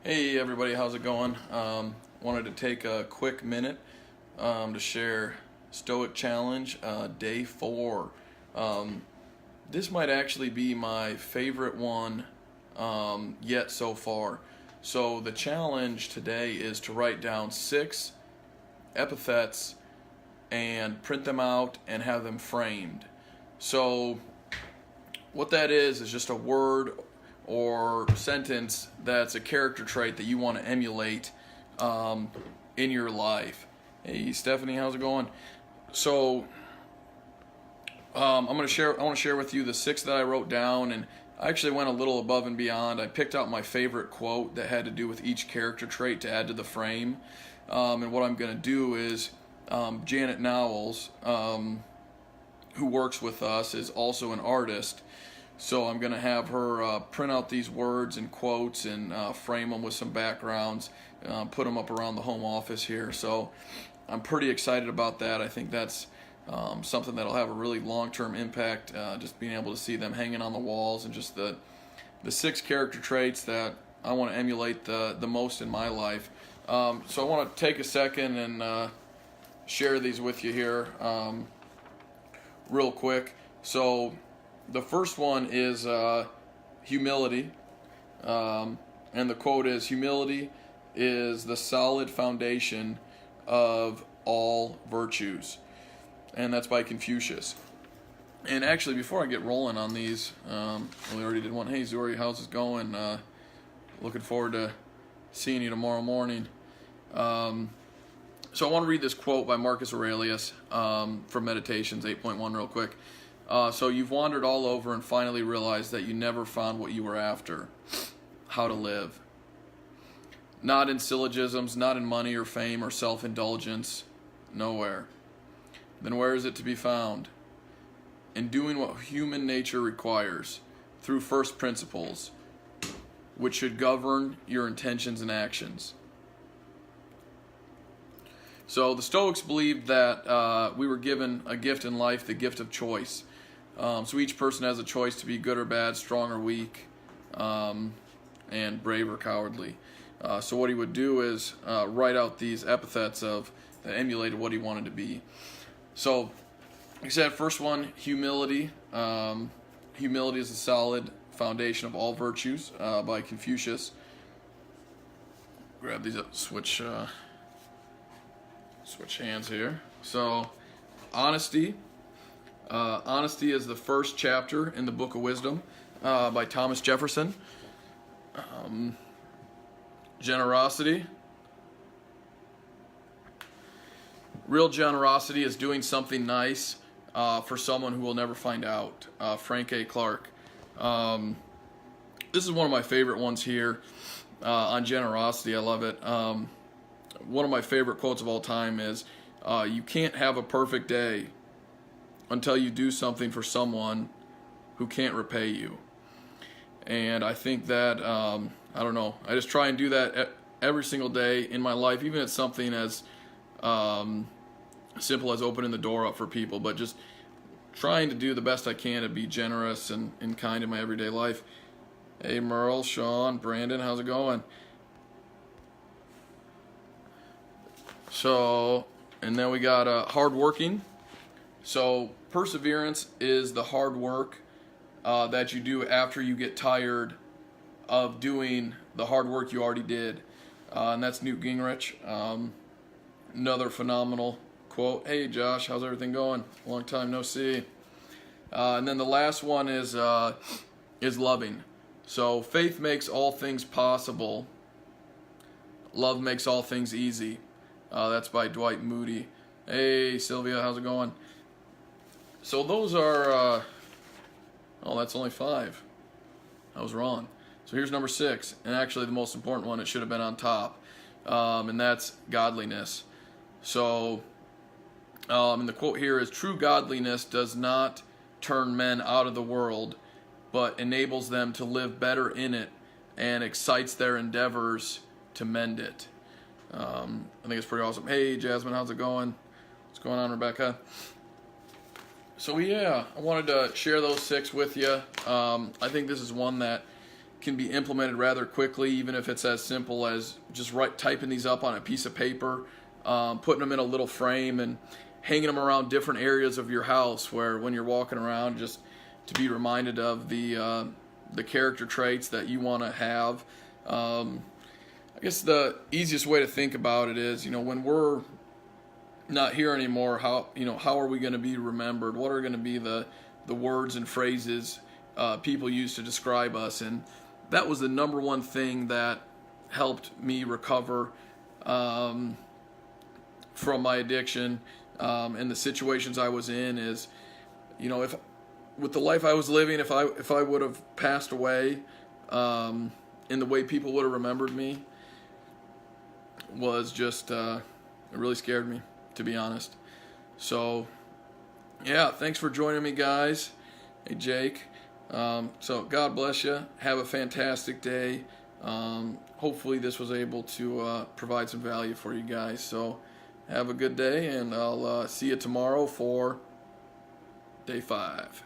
Hey everybody, how's it going? Wanted to take a quick minute to share Stoic Challenge Day 4. This might actually be my favorite one yet so far. So the challenge today is to write down 6 epithets and print them out and have them framed. So what that is just a word or sentence that's a character trait that you want to emulate in your life. Hey Stephanie, how's it going? So I want to share with you the 6 that I wrote down, and I actually went a little above and beyond. I picked out my favorite quote that had to do with each character trait to add to the frame. And what I'm going to do is Janet Knowles, who works with us, is also an artist. So I'm going to have her print out these words and quotes and frame them with some backgrounds, put them up around the home office here. So I'm pretty excited about that. I think that's something that'll have a really long-term impact, just being able to see them hanging on the walls, and just the 6 character traits that I want to emulate the most in my life. So I want to take a second and share these with you here real quick. So the first one is humility, and the quote is, "Humility is the solid foundation of all virtues," and that's by Confucius. And actually, before I get rolling on these, we already did one. Hey Zori, how's it going? Looking forward to seeing you tomorrow morning. So I want to read this quote by Marcus Aurelius from Meditations 8.1 real quick. So you've wandered all over and finally realized that you never found what you were after. How to live. Not in syllogisms, not in money or fame or self-indulgence. Nowhere. Then where is it to be found? In doing what human nature requires, through first principles, which should govern your intentions and actions. So the Stoics believed that we were given a gift in life, the gift of choice. So each person has a choice to be good or bad, strong or weak, and brave or cowardly. So what he would do is write out these epithets that emulated what he wanted to be. So, like I said, first one, humility. Humility is a solid foundation of all virtues, by Confucius. Grab these up, switch hands here. So, honesty. Honesty is the first chapter in the Book of Wisdom by Thomas Jefferson. Generosity. Real generosity is doing something nice for someone who will never find out. Frank A. Clark. This is one of my favorite ones here on generosity. I love it. One of my favorite quotes of all time is, "You can't have a perfect day until you do something for someone who can't repay you." And I think that, I don't know, I just try and do that every single day in my life, even if it's something as simple as opening the door up for people, but just trying to do the best I can to be generous and kind in my everyday life. Hey Merle, Sean, Brandon, how's it going? So, and then we got hardworking. So perseverance is the hard work that you do after you get tired of doing the hard work you already did. And that's Newt Gingrich. Another phenomenal quote. Hey Josh, how's everything going? Long time no see. And then the last one is loving. So faith makes all things possible. Love makes all things easy. That's by Dwight Moody. Hey Sylvia, how's it going? So those are, oh, that's only 5. I was wrong. So here's number 6, and actually the most important one. It should have been on top, and that's godliness. So, and the quote here is, "True godliness does not turn men out of the world, but enables them to live better in it and excites their endeavors to mend it." I think it's pretty awesome. Hey Jasmine, how's it going? What's going on, Rebecca? So yeah, I wanted to share those 6 with you. I think this is one that can be implemented rather quickly, even if it's as simple as just typing these up on a piece of paper, putting them in a little frame and hanging them around different areas of your house, where when you're walking around, just to be reminded of the character traits that you want to have. I guess the easiest way to think about it is, when we're not here anymore, how are we going to be remembered? What are going to be the words and phrases people use to describe us? And that was the number one thing that helped me recover from my addiction and the situations I was in. Is, if with the life I was living, if I would have passed away in the way people would have remembered me, was just it really scared me, to be honest. So yeah, thanks for joining me, guys. Hey, Jake. So God bless you. Have a fantastic day. Hopefully this was able to provide some value for you guys. So have a good day, and I'll see you tomorrow for day 5.